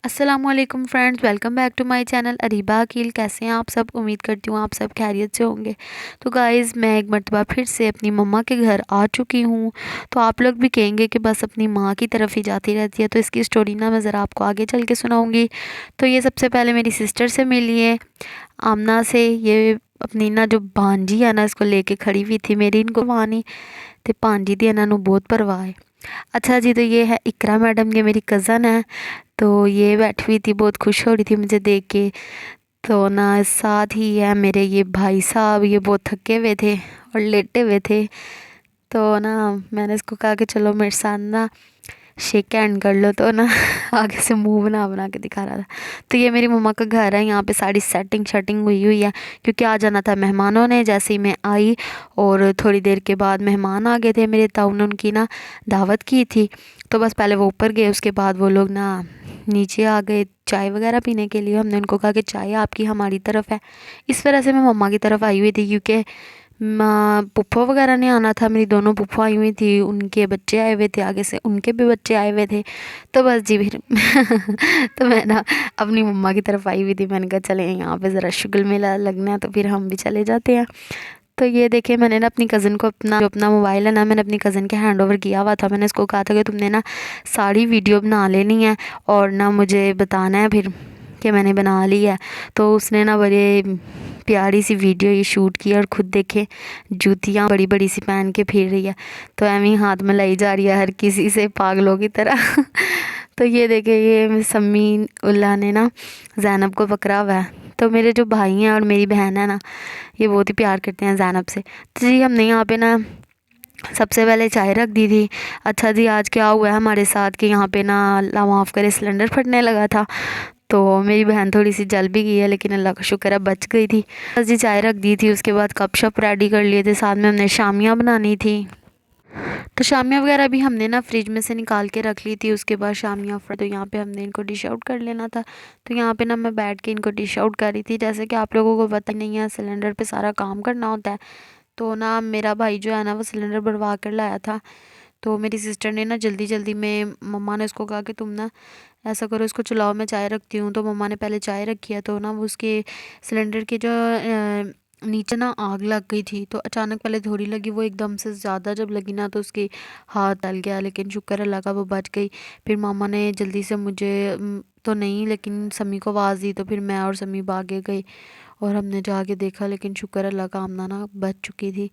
अस्सलामुअलैकुम friends, welcome back to my channel Areeba Aqeel. कैसे हैं आप सब? उम्मीद करती हूँ आप सब खैरियत से होंगे। तो गाइज़, मैं एक मर्तबा फिर से अपनी मम्मा के घर आ चुकी हूँ। तो आप लोग भी कहेंगे कि बस अपनी माँ की तरफ ही जाती रहती है, तो इसकी स्टोरी ना मैं ज़रा आपको आगे चल के सुनाऊँगी। तो ये सबसे पहले मेरी सिस्टर से मिली है, आमना से। ये अपनी ना जो भांजी है ना, इसको लेके खड़ी हुई थी। मेरी इनको वानी ते भांजी दी इन्हों बहुत परवाह है। अच्छा जी, तो ये है इकरा मैडम, ये मेरी कज़न है। तो ये बैठी हुई थी, बहुत खुश हो रही थी मुझे देख के। तो ना साथ ही है मेरे ये भाई साहब, ये बहुत थके हुए थे और लेटे हुए थे। तो ना मैंने इसको कहा कि चलो मेरे साथ ना शेक हैंड कर लो। तो ना आगे से मुंह बना बना के दिखा रहा था। तो ये मेरी मम्मा का घर है, यहाँ पे सारी सेटिंग शटिंग हुई हुई है, क्योंकि आ जाना था मेहमानों ने। जैसे ही मैं आई और थोड़ी देर के बाद मेहमान आ गए थे मेरे ताऊ ने उनकी ना दावत की थी। तो बस पहले वो ऊपर गए, उसके बाद वो लोग ना नीचे आ गए चाय वगैरह पीने के लिए। हमने उनको कहा कि चाय आपकी हमारी तरफ है। इस वजह से मैं मम्मा की तरफ आई हुई थी, क्योंकि माँ पुप्पो वगैरह ने आना था। मेरी दोनों पुप्पो आई हुई थी, उनके बच्चे आए हुए थे, आगे से उनके भी बच्चे आए हुए थे। तो बस जी फिर तो मैं ना अपनी मम्मा की तरफ आई हुई थी। मैंने कहा चले यहाँ पे ज़रा शुगल मेला लगना है, तो फिर हम भी चले जाते हैं। तो ये देखिए, मैंने ना अपनी कज़न को अपना मोबाइल है ना, मैंने अपनी कज़न के हैंड ओवर किया हुआ था। मैंने उसको कहा था कि तुमने ना सारी वीडियो बना लेनी है और ना मुझे बताना है फिर कि मैंने बना ली है। तो उसने ना बड़े प्यारी सी वीडियो ये शूट की और ख़ुद देखे जूतियाँ बड़ी बड़ी सी पहन के फिर रही है। तो एवं ही हाथ में लाई जा रही है हर किसी से पागलों की तरह। तो ये देखे, ये सम्मी उल्ला ने ना जैनब को पकड़ा हुआ है। तो मेरे जो भाई हैं और मेरी बहन है ना, ये बहुत ही प्यार करते हैं जैनब से। तो जी हमने यहाँ पे ना सबसे पहले चाय रख दी थी। अच्छा जी, आज क्या हुआ है हमारे साथ कि यहाँ पे ना अल्लाह माफ़ करे सिलेंडर फटने लगा था। तो मेरी बहन थोड़ी सी जल भी गई है, लेकिन अल्लाह का शुक्र है बच गई थी। बस जी चाय रख दी थी, उसके बाद कप शप रेडी कर लिए थे, साथ में हमने शामियाँ बनानी थी। तो शामियाँ वगैरह भी हमने ना फ्रिज में से निकाल के रख ली थी। उसके बाद शामियाँ तो यहाँ पे हमने इनको डिश आउट कर लेना था। तो यहाँ पे ना मैं बैठ के इनको डिश आउट कर रही थी। जैसे कि आप लोगों को पता नहीं है, सिलेंडर पे सारा काम करना होता है। तो ना मेरा भाई जो है ना, वो सिलेंडर भरवा कर लाया था। तो मेरी सिस्टर ने ना जल्दी जल्दी में, मम्मा ने उसको कहा कि तुम ना ऐसा करो, इसको चलाओ मैं चाय रखती हूँ। तो मम्मा ने पहले चाय रखी है। तो ना वो उसके सिलेंडर के जो नीचे ना आग लग गई थी। तो अचानक पहले थोड़ी लगी, वो एकदम से ज़्यादा जब लगी ना, तो उसकी हाथ जल गया, लेकिन शुक्र अल्लाह का वो बच गई। फिर मामा ने जल्दी से मुझे तो नहीं, लेकिन समी को आवाज़ दी। तो फिर मैं और समी भागे गई और हमने जाके देखा, लेकिन शुक्र अल्लाह का आमना ना बच चुकी थी।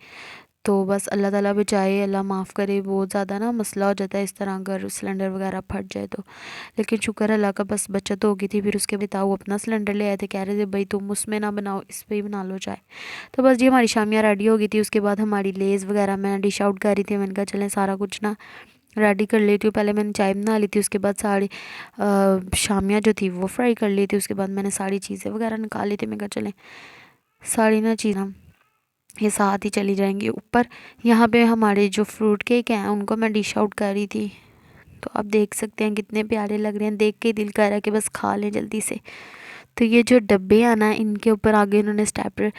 तो बस अल्लाह ताला बचाए, अल्लाह माफ़ करे। बहुत ज़्यादा ना मसला हो जाता है इस तरह, अगर सिलेंडर वगैरह फट जाए तो। लेकिन शुक्र अल्लाह का बस बचत हो गई थी। फिर उसके बाद ताऊ अपना सिलेंडर ले आए थे, कह रहे थे भाई तुम उसमें ना बनाओ, इस पर ही बना लो चाय। तो बस जी हमारी शामियाँ रेडी हो गई थी। उसके बाद हमारी लेज़ वगैरह मैं डिश आउट कर रही थी। मैंने कहा चलें सारा कुछ ना रेडी कर लेती हूँ। पहले मैंने चाय बना ली थी, उसके बाद सारी शामियाँ जो थी वो फ्राई कर ली थी। उसके बाद मैंने सारी चीज़ें वगैरह निकाल ली थी। मैं कहा चलें सारी ना चीज़ें ये साथ ही चली जाएंगी ऊपर। यहाँ पे हमारे जो फ्रूट केक हैं उनको मैं डिश आउट कर रही थी। तो आप देख सकते हैं कितने प्यारे लग रहे हैं, देख के दिल कर रहा है कि बस खा लें जल्दी से। तो ये जो डब्बे हैं ना, इनके ऊपर आगे इन्होंने स्टेपलर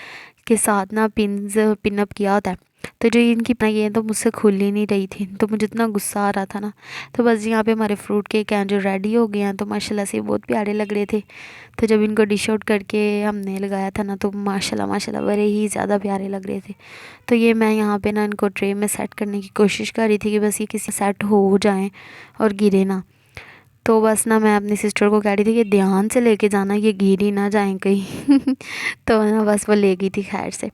के साथ ना पिनअप किया होता है। तो जो इनकी ये तो मुझसे खुल ही नहीं रही थी, तो मुझे इतना गुस्सा आ रहा था ना। तो बस यहाँ पे हमारे फ्रूट केक हैं जो रेडी हो गए हैं। तो माशाल्लाह से बहुत प्यारे लग रहे थे। तो जब इनको डिश आउट करके हमने लगाया था ना, तो माशाल्लाह माशाल्लाह बड़े ही ज़्यादा प्यारे लग रहे थे। तो ये मैं यहाँ पे ना इनको ट्रे में सेट करने की कोशिश कर रही थी कि बस ये किसी सेट हो जाएँ और गिरे ना। तो बस ना मैं अपनी सिस्टर को कह रही थी कि ध्यान से लेके जाना, ये गिर ही ना जाए कहीं। तो ना बस वो ले गई थी खैर से।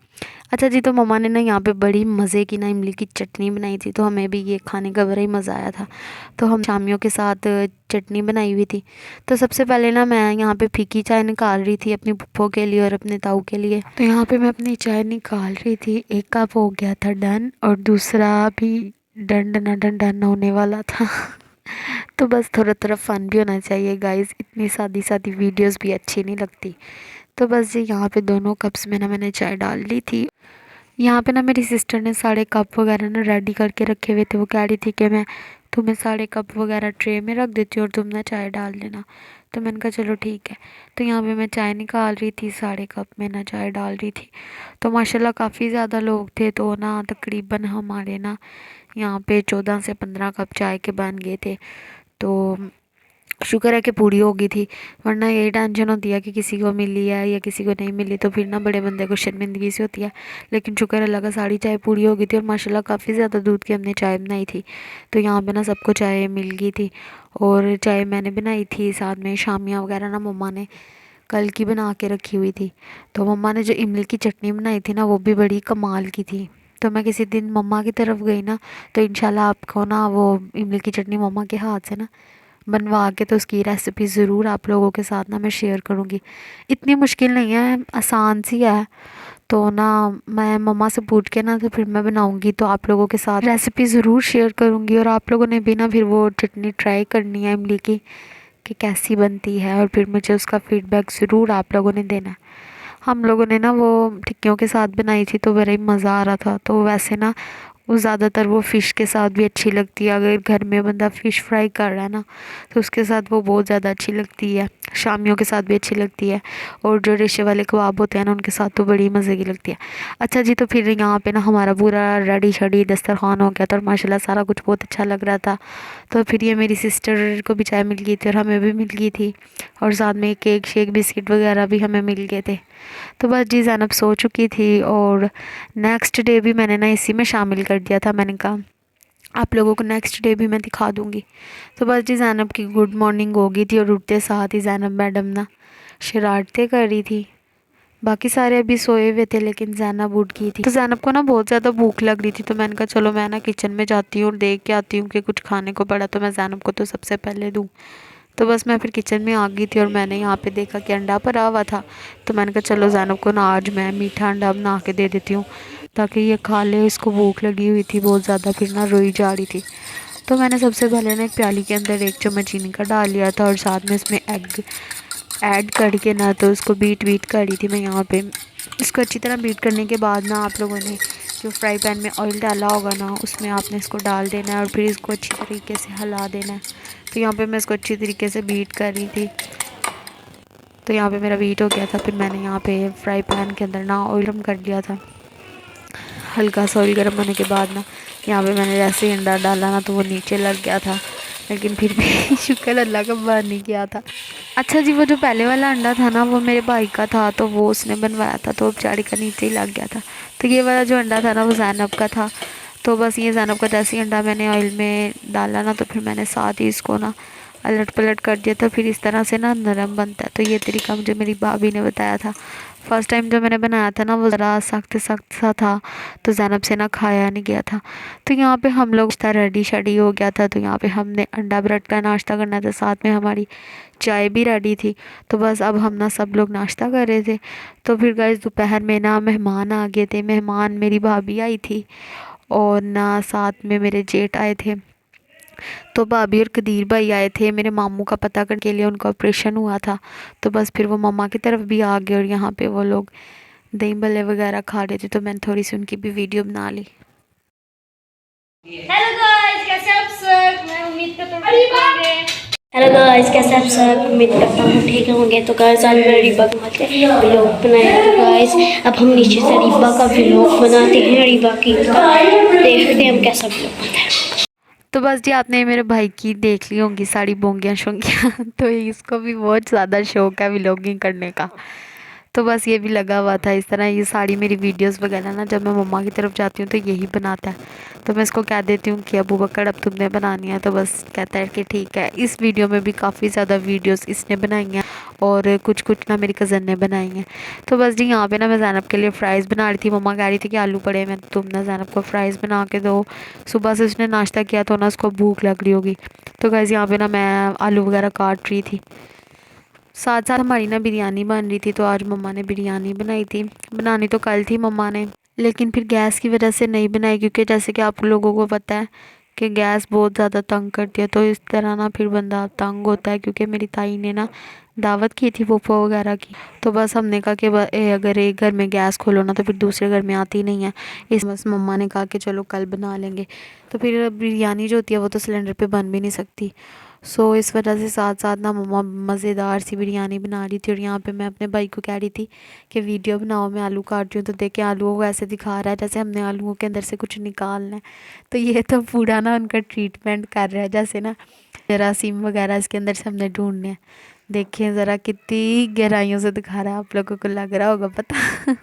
अच्छा जी, तो मम्मा ने ना यहाँ पे बड़ी मज़े की ना इमली की चटनी बनाई थी। तो हमें भी ये खाने का बड़ा ही मज़ा आया था। तो हम शामियों के साथ चटनी बनाई हुई थी। तो सबसे पहले ना मैं यहाँ पे फीकी चाय निकाल रही थी अपनी पुप्पो के लिए और अपने ताऊ के लिए। तो यहाँ पे मैं अपनी चाय निकाल रही थी, एक कप हो गया था डन और दूसरा भी डन होने वाला था। तो बस थोड़ा थोड़ा फ़न भी होना चाहिए गाइस, इतनी सादी सादी वीडियोस भी अच्छी नहीं लगती। तो बस जी यहाँ पे दोनों कप्स में ना मैंने चाय डाल ली थी। यहाँ पे ना मेरी सिस्टर ने सारे कप वगैरह ना रेडी करके रखे हुए थे। वो कह रही थी कि मैं तुम्हें सारे कप वगैरह ट्रे में रख देती हूँ और तुम ना चाय डाल लेना। तो मैंने कहा चलो ठीक है। तो यहाँ पे मैं चाय निकाल रही थी, सारे कप में ना चाय डाल रही थी। तो माशाल्लाह काफ़ी ज़्यादा लोग थे। तो ना तकरीबन हमारे ना यहाँ पे 14 से 15 कप चाय के बन गए थे। तो शुक्र है कि पूरी हो गई थी, वरना यही टेंशन होती है कि किसी को मिली है या किसी को नहीं मिली, तो फिर ना बड़े बंदे को शर्मिंदगी सी होती है। लेकिन शुक्र अल्लाह का सारी चाय पूरी हो गई थी और माशाल्लाह काफ़ी ज़्यादा दूध की हमने चाय बनाई थी। तो यहाँ पे ना सबको चाय मिल गई थी और चाय मैंने बनाई थी, साथ में शामियाँ वगैरह ना मम्मा ने कल की बना के रखी हुई थी। तो मम्मा ने जो इमली की चटनी बनाई थी ना वो भी बड़ी कमाल की थी। तो मैं किसी दिन मम्मा की तरफ गई ना तो इंशाल्लाह आपको ना वो इमली की चटनी मम्मा के हाथ से ना बनवा के तो उसकी रेसिपी ज़रूर आप लोगों के साथ ना मैं शेयर करूँगी। इतनी मुश्किल नहीं है, आसान सी है। तो ना मैं मम्मा से पूछ के ना तो फिर मैं बनाऊँगी, तो आप लोगों के साथ रेसिपी ज़रूर शेयर करूँगी। और आप लोगों ने भी ना फिर वो चटनी ट्राई करनी है इमली की कि कैसी बनती है, और फिर मुझे उसका फ़ीडबैक ज़रूर आप लोगों ने देना है। हम लोगों ने ना वो टिक्कियों के साथ बनाई थी तो बड़ा ही मज़ा आ रहा था। तो वैसे ना वो ज़्यादातर वो फ़िश के साथ भी अच्छी लगती है, अगर घर में बंदा फ़िश फ्राई कर रहा है ना तो उसके साथ वो बहुत ज़्यादा अच्छी लगती है। शामियों के साथ भी अच्छी लगती है, और जो रेशे वाले कबाब होते हैं ना उनके साथ तो बड़ी मज़े की लगती है। अच्छा जी, तो फिर यहाँ पे ना हमारा पूरा रेडी शेडी दस्तरखान हो गया था और माशाल्लाह सारा कुछ बहुत अच्छा लग रहा था। तो फिर ये मेरी सिस्टर को भी चाय मिल गई थी और हमें भी मिल गई थी, और साथ में केक शेक बिस्किट वगैरह भी हमें मिल गए थे। तो बस जी ज़ैनब सो चुकी थी और नेक्स्ट डे भी मैंने ना इसी में शामिल कर दिया था। मैंने कहा आप लोगों को नेक्स्ट डे भी मैं दिखा दूँगी। तो बस जी ज़ैनब की गुड मॉर्निंग हो गई थी और उठते साथ ही ज़ैनब मैडम ना शरारतें कर रही थी। बाकी सारे अभी सोए हुए थे लेकिन ज़ैनब उठ गई थी। तो ज़ैनब को ना बहुत ज़्यादा भूख लग रही थी, तो मैंने कहा चलो मैं ना किचन में जाती हूँ और देख के आती हूँ कि कुछ खाने को पड़ा तो मैं ज़ैनब को तो सबसे पहले दूँ। तो बस मैं फिर किचन में आ गई थी और मैंने यहाँ पे देखा कि अंडा पड़ा हुआ था। तो मैंने कहा चलो ज़ैनब को ना आज मैं मीठा अंडा बना के दे देती हूँ ताकि ये खा ले, इसको भूख लगी हुई थी बहुत ज़्यादा, फिर ना रोई जा रही थी। तो मैंने सबसे पहले ना एक प्याली के अंदर 1 चम्मच चीनी का डाल लिया था और साथ में इसमें एग ऐड करके ना तो उसको बीट कर रही थी मैं यहाँ पे। इसको अच्छी तरह बीट करने के बाद ना आप लोगों ने जो फ्राई पैन में ऑयल डाला होगा ना उसमें आपने इसको डाल देना है और फिर इसको अच्छी तरीके से हिला देना है। तो यहाँ पे मैं इसको अच्छी तरीके से बीट कर रही थी। तो यहाँ पे मेरा बीट हो गया था, फिर मैंने यहाँ पे फ्राई पैन के अंदर ना ऑयल गर्म कर लिया था। हल्का सा ऑयल गर्म होने के बाद ना यहाँ पे मैंने जैसे ही अंडा डाला ना तो वो नीचे लग गया था, लेकिन फिर भी शुक्र अल्लाह का बाहर नहीं किया था। अच्छा जी, वो जो पहले वाला अंडा था ना वो मेरे भाई का था, तो वो उसने बनवाया था तो बेचारी का नीचे ही लग गया था। तो ये वाला जो अंडा था ना वो ज़ैनब का था। तो बस ये ज़ैनब का जैसे ही अंडा मैंने ऑयल में डाला ना तो फिर मैंने साथ ही इसको ना अलट पलट कर दिया था, फिर इस तरह से ना नरम बनता है। तो ये तरीका मुझे मेरी भाभी ने बताया था। फर्स्ट टाइम जो मैंने बनाया था ना वो ज़रा सख्त सख्त सा था, तो ज़ैनब से ना खाया नहीं गया था। तो यहाँ पे हम लोग था रेडी शेडी हो गया था, तो यहाँ पे हमने अंडा ब्रेड का नाश्ता करना था, साथ में हमारी चाय भी रेडी थी। तो बस अब हम ना सब लोग नाश्ता कर रहे थे। तो फिर गाइस दोपहर में ना मेहमान आ गए थे। मेहमान मेरी भाभी आई थी और ना साथ में मेरे जेठ आए थे। तो भाभी और कदीर भाई आए थे मेरे मामू का पता करने के लिए, उनका ऑपरेशन हुआ था। तो बस फिर वो मम्मा की तरफ भी आ गए और यहाँ पे वो लोग दही भल्ले वगैरह खा रहे थे, तो मैंने थोड़ी सी उनकी भी वीडियो बना ली। हेलो गाइस, कैसे आप सब? मैं उम्मीद करता हूँ ठीक होंगे। हेलो गाइस, कैसे आप सब? उम्मीद करता हूँ ठीक होंगे। तो गाइस आज मैं रीबा के मतलब व्लॉग बनाया। तो गाइस अब हम नीचे से रीबा का व्लॉग बनाते हैं, रीबा की देखते हैं हम कैसा व्लॉग बनता है। तो बस जी आपने मेरे भाई की देख ली होंगी साड़ी बोंगियाँ शोंगियाँ तो इसको भी बहुत ज़्यादा शौक है व्लॉगिंग करने का। तो बस ये भी लगा हुआ था इस तरह। ये साड़ी मेरी वीडियोस वगैरह ना जब मैं मम्मा की तरफ जाती हूँ तो यही बनाता है। तो मैं इसको कह देती हूँ कि अबू बकर अब तुमने बनानी है, तो बस कहता है कि ठीक है। इस वीडियो में भी काफ़ी ज़्यादा वीडियोस इसने बनाई हैं और कुछ कुछ ना मेरी कज़न ने बनाई हैं। तो बस जी यहाँ पे ना मैं ज़ैनब के लिए फ़्राइज़ बना रही थी। मम्मा कह रही थी कि आलू पड़े हैं, तुम ना ज़ैनब को फ़्राइज़ बना के दो, सुबह से उसने नाश्ता किया तो ना उसको भूख लग रही होगी। तो गाइस यहाँ पे ना मैं आलू वगैरह काट रही थी। साथ साथ हमारी ना बिरयानी बन रही थी, तो आज मम्मा ने बिरयानी बनाई थी। बनानी तो कल थी मम्मा ने, लेकिन फिर गैस की वजह से नहीं बनाई, क्योंकि जैसे कि आप लोगों को पता है कि गैस बहुत ज़्यादा तंग करती है। तो इस तरह ना फिर बंदा तंग होता है, क्योंकि मेरी ताई ने ना दावत की थी फूफा वगैरह की। तो बस हमने कहा कि अगर एक घर में गैस खोलो ना तो फिर दूसरे घर में आती नहीं है। इस बस मम्मा ने कहा कि चलो कल बना लेंगे। तो फिर बिरयानी जो होती है वो तो सिलेंडर पे बन भी नहीं सकती। सो इस वजह से साथ साथ ना मम्मा मज़ेदार सी बिरयानी बना रही थी। और यहाँ पे मैं अपने भाई को कह रही थी कि वीडियो बनाओ, मैं आलू काट रही हूँ। तो देखे आलूओं को ऐसे दिखा रहा है जैसे हमने आलूओं के अंदर से कुछ निकालना है। तो ये तो पूरा ना उनका ट्रीटमेंट कर रहा है, जैसे ना जरासीम वगैरह इसके अंदर से हमने ढूंढने हैं। देखिए ज़रा कितनी गहराइयों से दिखा रहा है, आप लोगों को लग रहा होगा पता।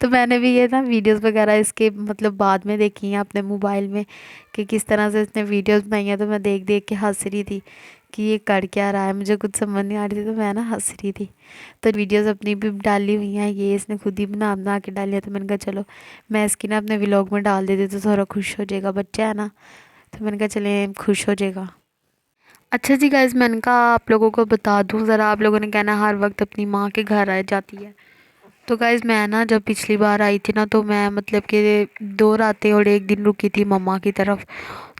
तो मैंने भी ये ना वीडियोस वगैरह इसके मतलब बाद में देखी हैं अपने मोबाइल में कि किस तरह से इसने वीडियोस बनाई हैं। तो मैं देख देख के हंस रही थी कि ये कर क्या रहा है, मुझे कुछ समझ नहीं आ रही थी, तो मैं ना हंस रही थी। तो वीडियोस अपनी भी डाली हुई हैं, ये इसने खुद ही बना बना के डाली है। तो मैंने कहा चलो मैं इसकी ना अपने व्लॉग में डाल देती तो थोड़ा खुश हो जाएगा, बच्चा है ना। तो मैंने कहा चले खुश हो जाएगा। अच्छा जी गाइज़, मैंने कहा आप लोगों को बता दूं ज़रा, आप लोगों ने कहना हर वक्त अपनी माँ के घर आ जाती है। तो गाइज़ मैं ना जब पिछली बार आई थी ना, तो मैं मतलब कि 2 रातें और 1 दिन रुकी थी मम्मा की तरफ।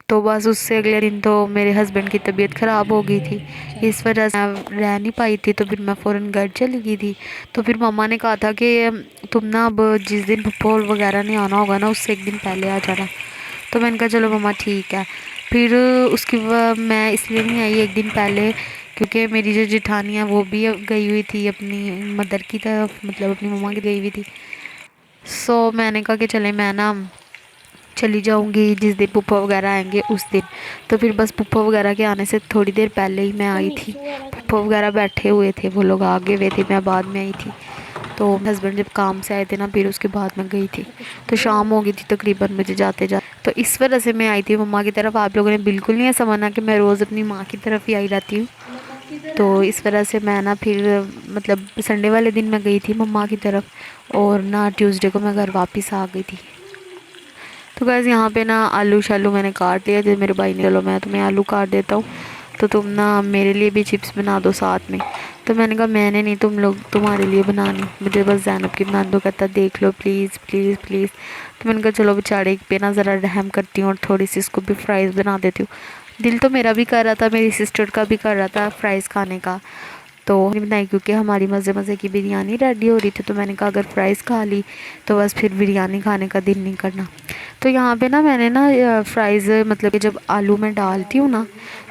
तो बस उससे अगले दिन तो मेरे हस्बैंड की तबीयत ख़राब हो गई थी, इस वजह से मैं रह नहीं पाई थी। तो फिर मैं फ़ौरन घर चली गई थी। तो फिर मम्मा ने कहा था कि तुम ना अब जिस दिन पप्पा वगैरह नहीं आना होगा ना, उससे 1 दिन पहले आ जाना। तो मैंने कहा चलो मम्मा ठीक है। फिर उसके बाद मैं इसलिए नहीं आई 1 दिन पहले, क्योंकि मेरी जो जेठानी है वो भी गई हुई थी अपनी मदर की तरफ, मतलब अपनी मम्मा की गई हुई थी। सो मैंने कहा कि चले मैं ना चली जाऊंगी जिस दिन पप्पा वगैरह आएंगे उस दिन। तो फिर बस पप्पा वगैरह के आने से थोड़ी देर पहले ही मैं आई थी। पप्पा वगैरह बैठे हुए थे, वो लोग आगे हुए थे, मैं बाद में आई थी। तो हस्बैंड जब काम से आए थे ना, फिर उसके बाद मैं गई थी। तो शाम हो गई थी तकरीबन मुझे जाते जाते। तो इस वजह से मैं आई थी मम्मा की तरफ। आप लोगों ने बिल्कुल नहीं ऐसा माना कि मैं रोज़ अपनी माँ की तरफ ही आई रहती हूँ। तो इस वजह से मैं ना फिर मतलब संडे वाले दिन मैं गई थी मम्मा की तरफ, और ना ट्यूसडे को मैं घर वापस आ गई थी। तो गैस यहाँ पे ना आलू शालू मैंने काट लिया थे। मेरे भाई ने चलो मैं तुम्हें आलू काट देता हूँ, तो तुम ना मेरे लिए भी चिप्स बना दो साथ में। तो मैंने कहा मैंने नहीं, तुम लोग तुम्हारे लिए बनानी, मुझे बस ज़ैनब की बना दो। कहता देख लो प्लीज़ प्लीज़ प्लीज़। तो मैंने कहा चलो बेचारे पे ना ज़रा रहम करती हूँ और थोड़ी सी इसको भी फ्राइज़ बना देती हूँ। दिल तो मेरा भी कर रहा था, मेरी सिस्टर का भी कर रहा था फ्राइज़ खाने का। तो नहीं बनाई क्योंकि हमारी मज़े मज़े की बिरयानी रेडी हो रही थी। तो मैंने कहा अगर फ्राइज़ खा ली तो बस फिर बिरयानी खाने का दिल नहीं करना। तो यहाँ पे ना मैंने ना फ्राइज़ मतलब कि जब आलू में डालती हूँ ना,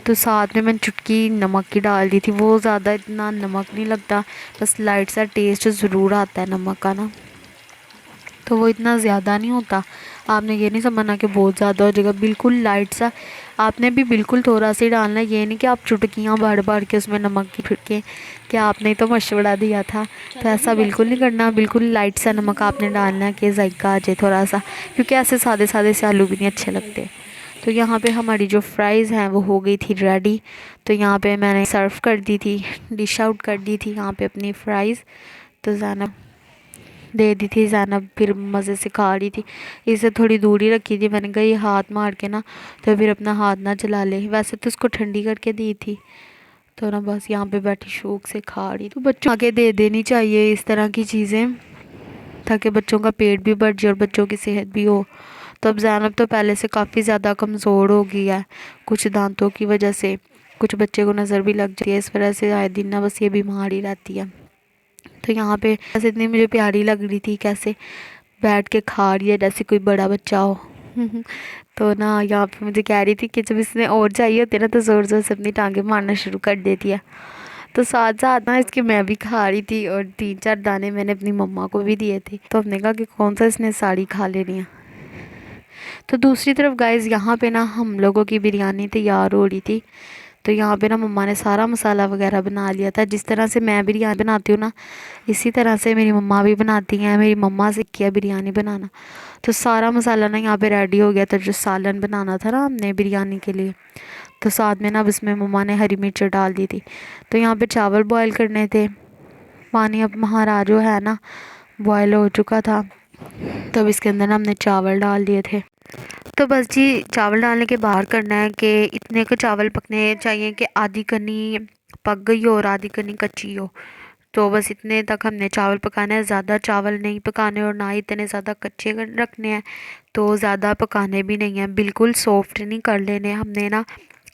तो साथ में मैंने चुटकी नमक की डाल दी थी। वो ज़्यादा इतना नमक नहीं लगता, बस लाइट सा टेस्ट ज़रूर आता है नमक का ना, तो वो इतना ज़्यादा नहीं होता। आपने ये नहीं समझना कि बहुत ज़्यादा हो जाएगा, बिल्कुल लाइट सा। आपने भी बिल्कुल थोड़ा सा ही डालना है, ये नहीं कि आप चुटकियाँ भर भर के उसमें नमक की फिर कि आपने तो मशवरा दिया था। तो ऐसा बिल्कुल नहीं करना, बिल्कुल लाइट सा नमक आपने डालना है कि जायका आ जाए थोड़ा सा, क्योंकि ऐसे सादे सादे से आलू भी नहीं अच्छे लगते। तो यहाँ पे हमारी जो फ्राइज़ हैं वो हो गई थी रेडी। तो यहाँ पे मैंने सर्व कर दी थी, डिश आउट कर दी थी यहाँ पे अपनी फ़्राइज़। तो ज़ैनब दे दी थी, ज़ैनब फिर मज़े से खा रही थी। इसे थोड़ी दूरी रखी थी, मैंने कहा ये हाथ मार के ना तो फिर अपना हाथ ना जला ले। वैसे तो उसको ठंडी करके दी थी, तो ना बस यहाँ पे बैठी शौक से खा रही। तो बच्चों आगे दे देनी चाहिए इस तरह की चीज़ें, ताकि बच्चों का पेट भी बढ़ जाए और बच्चों की सेहत भी हो। तो अब ज़ैनब तो पहले से काफ़ी ज़्यादा कमज़ोर हो गई है, कुछ दांतों की वजह से, कुछ बच्चे को नज़र भी लग जाती है, इस वजह से आए दिन ना बस ये बीमार ही रहती है। तो यहाँ पे ऐसे इतनी मुझे प्यारी लग रही थी, कैसे बैठ के खा रही है जैसे कोई बड़ा बच्चा हो। तो ना यहाँ पे मुझे कह रही थी कि जब इसने और चाहिए होते ना तो ज़ोर ज़ोर से अपनी टांगे मारना शुरू कर देती है। तो साथ साथ ना इसके मैं भी खा रही थी, और 3-4 दाने मैंने अपनी मम्मा को भी दिए थे। तो हमने कहा कि कौन सा इसने साड़ी खा लेनी है। तो दूसरी तरफ गाइज़ यहाँ पे ना हम लोगों की बिरयानी तैयार हो रही थी। तो यहाँ पे ना मम्मा ने सारा मसाला वगैरह बना लिया था। जिस तरह से मैं बिरयानी बनाती हूँ ना, इसी तरह से मेरी मम्मा भी बनाती हैं। मेरी मम्मा से किया बिरयानी बनाना। तो सारा मसाला ना यहाँ पे रेडी हो गया था, जो सालन बनाना था ना हमने बिरयानी के लिए। तो साथ में ना अब इसमें मम्मा ने हरी मिर्च डाल दी थी। तो यहाँ पे चावल बॉयल करने थे, पानी अब महाराज जो है ना बॉयल हो चुका था। तब इसके अंदर ना हमने चावल डाल दिए थे। तो बस जी चावल डालने के बाद करना है कि इतने को चावल पकने चाहिए कि आधी कनी पक गई हो और आधी कनी कच्ची हो। तो बस इतने तक हमने चावल पकाना है, ज़्यादा चावल नहीं पकाने और ना ही इतने ज़्यादा कच्चे रखने हैं। तो ज़्यादा पकाने भी नहीं हैं, बिल्कुल सॉफ्ट नहीं कर लेने हमने ना,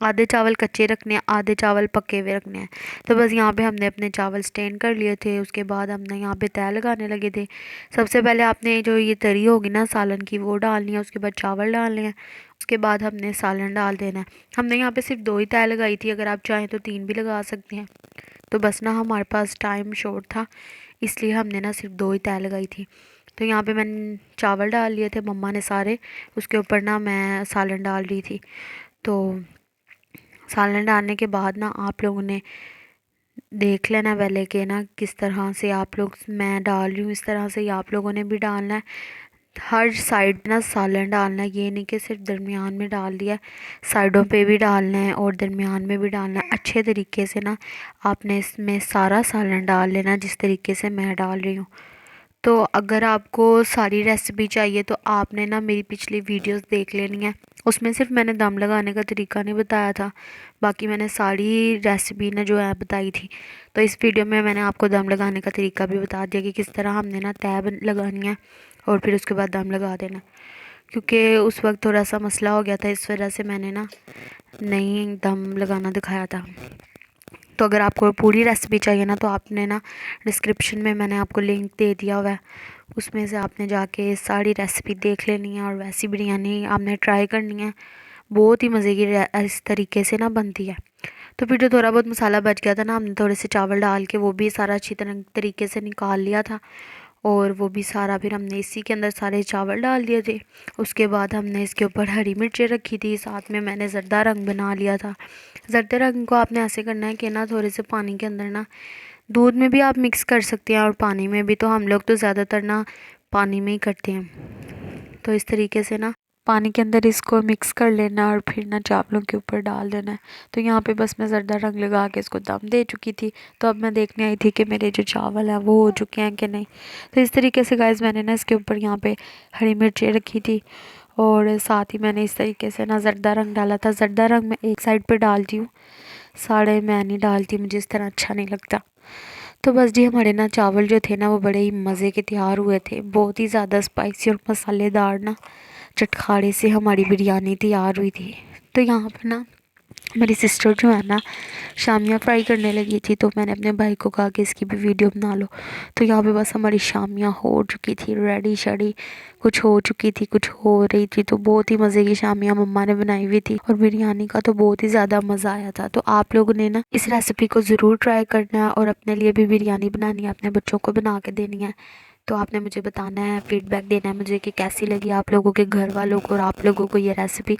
आधे चावल कच्चे रखने हैं, आधे चावल पके हुए रखने हैं। तो बस यहाँ पे हमने अपने चावल स्टेन कर लिए थे। उसके बाद हमने यहाँ पे तय लगाने लगे थे। सबसे पहले आपने जो ये तरी होगी ना सालन की वो डालनी है, उसके बाद चावल डालने हैं, उसके बाद हमने सालन डाल देना है। हमने यहाँ पे सिर्फ 2 ही तय लगाई थी, अगर आप चाहें तो 3 भी लगा सकते हैं। तो बस ना हमारे पास टाइम शॉर्ट था, इसलिए हमने ना सिर्फ 2 ही तय लगाई थी। तो यहाँ पे मैंने चावल डाल लिए थे मम्मा ने सारे, उसके ऊपर ना मैं सालन डाल रही थी। तो सालन डालने के बाद ना आप लोगों ने देख लेना पहले कि ना किस तरह से आप लोग, मैं डाल रही हूँ इस तरह से ही आप लोगों ने भी डालना है। हर साइड ना सालन डालना है, ये नहीं कि सिर्फ दरमियान में डाल दिया, साइडों पे भी डालना है और दरमियान में भी डालना है। अच्छे तरीके से ना आपने इसमें सारा सालन डाल लेना जिस तरीके से मैं डाल रही हूँ। तो अगर आपको सारी रेसिपी चाहिए तो आपने ना मेरी पिछली वीडियोस देख लेनी है, उसमें सिर्फ मैंने दम लगाने का तरीका नहीं बताया था, बाकी मैंने सारी रेसिपी ना जो है बताई थी। तो इस वीडियो में मैंने आपको दम लगाने का तरीका भी बता दिया कि किस तरह हमने ना तय लगानी है और फिर उसके बाद दम लगा देना। क्योंकि उस वक्त थोड़ा सा मसला हो गया था, इस वजह से मैंने ना नहीं दम लगाना दिखाया था। तो अगर आपको पूरी रेसिपी चाहिए ना तो आपने ना डिस्क्रिप्शन में मैंने आपको लिंक दे दिया हुआ है, उसमें से आपने जाके सारी रेसिपी देख लेनी है और वैसी बिरयानी आपने ट्राई करनी है। बहुत ही मज़े की इस तरीके से ना बनती है। तो फिर जो थोड़ा बहुत मसाला बच गया था ना, हमने थोड़े से चावल डाल के वो भी सारा अच्छी तरह तरीके से निकाल लिया था और वो भी सारा फिर हमने इसी के अंदर सारे चावल डाल दिए थे। उसके बाद हमने इसके ऊपर हरी मिर्चें रखी थी, साथ में मैंने ज़र्दा रंग बना लिया था। ज़र्दे रंग को आपने ऐसे करना है कि ना थोड़े से पानी के अंदर ना, दूध में भी आप मिक्स कर सकते हैं और पानी में भी, तो हम लोग तो ज़्यादातर ना पानी में ही करते हैं। तो इस तरीके से ना पानी के अंदर इसको मिक्स कर लेना और फिर ना चावलों के ऊपर डाल देना है। तो यहाँ पे बस मैं ज़र्दा रंग लगा के इसको दम दे चुकी थी। तो अब मैं देखने आई थी कि मेरे जो चावल हैं वो हो चुके हैं कि नहीं। तो इस तरीके से गाइस मैंने ना इसके ऊपर यहाँ पे हरी मिर्चें रखी थी और साथ ही मैंने इस तरीके से ना ज़र्दा रंग डाला था। ज़र्दा रंग मैं एक साइड पर डालती हूँ, सारे मैं नहीं डालती, मुझे इस तरह अच्छा नहीं लगता। तो बस जी हमारे ना चावल जो थे ना वो बड़े ही मज़े के तैयार हुए थे, बहुत ही ज़्यादा स्पाइसी और मसालेदार ना चटखारे से हमारी बिरयानी तैयार हुई थी। तो यहाँ पर ना मेरी सिस्टर जो है ना शामियाँ फ्राई करने लगी थी, तो मैंने अपने भाई को कहा कि इसकी भी वीडियो बना लो। तो यहाँ पे बस हमारी शामियाँ हो चुकी थी रेडी शेडी, कुछ हो चुकी थी कुछ हो रही थी। तो बहुत ही मज़े की शामियाँ मम्मा ने बनाई हुई थी और बिरयानी का तो बहुत ही ज़्यादा मज़ा आया था। तो आप लोगों ने ना इस रेसिपी को ज़रूर ट्राई करना है और अपने लिए भी बिरयानी बनानी है, अपने बच्चों को बना के देनी है। तो आपने मुझे बताना है, फीडबैक देना है मुझे कि कैसी लगी आप लोगों के घर वालों को और आप लोगों को ये रेसिपी।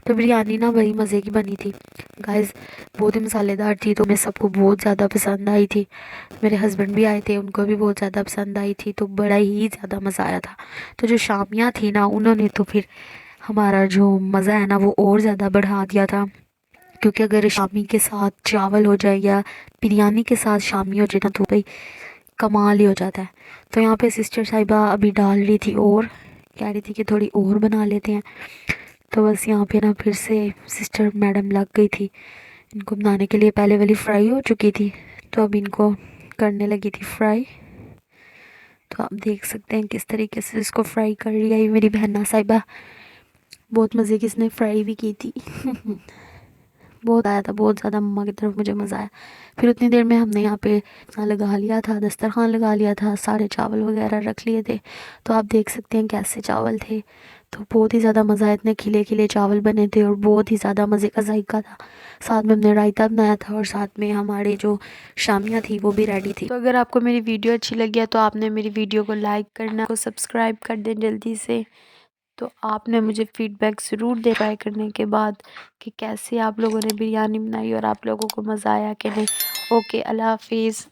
तो बिरयानी ना बड़ी मज़े की बनी थी गाइस, बहुत ही मसालेदार थी, तो मैं सबको बहुत ज़्यादा पसंद आई थी। मेरे हस्बैंड भी आए थे, उनको भी बहुत ज़्यादा पसंद आई थी, तो बड़ा ही ज़्यादा मज़ा आया था। तो जो शामियाँ थी ना उन्होंने तो फिर हमारा जो मज़ा है ना वो और ज़्यादा बढ़ा दिया था। क्योंकि अगर शामी के साथ चावल हो जाए या बिरयानी के साथ शामी हो जाए ना तो भाई कमाल ही हो जाता है। तो यहाँ पे सिस्टर साहिबा अभी डाल रही थी और कह रही थी कि थोड़ी और बना लेते हैं। तो बस यहाँ पे ना फिर से सिस्टर मैडम लग गई थी इनको बनाने के लिए। पहले वाली फ्राई हो चुकी थी तो अब इनको करने लगी थी फ्राई। तो आप देख सकते हैं किस तरीके से इसको फ्राई कर रही है मेरी बहना साहिबा, बहुत मज़े की इसने फ्राई भी की थी। बहुत आया था, बहुत ज़्यादा मम्मा की तरफ मुझे मज़ा आया। फिर उतनी देर में हमने यहाँ पे लगा लिया था, दस्तरखान लगा लिया था, सारे चावल वगैरह रख लिए थे। तो आप देख सकते हैं कैसे चावल थे, तो बहुत ही ज़्यादा मज़ा आया, इतने खिले खिले चावल बने थे और बहुत ही ज़्यादा मज़े का जायका था। साथ में हमने रायता बनाया था और साथ में हमारे जो शामियाँ थी वो भी रेडी थी। तो अगर आपको मेरी वीडियो अच्छी लगी है तो आपने मेरी वीडियो को लाइक करना, को सब्सक्राइब कर दें जल्दी से। तो आपने मुझे फ़ीडबैक ज़रूर दे ट्राई करने के बाद कि कैसे आप लोगों ने बिरयानी बनाई और आप लोगों को मज़ा आया कि नहीं। ओके, अल्लाह हाफिज़।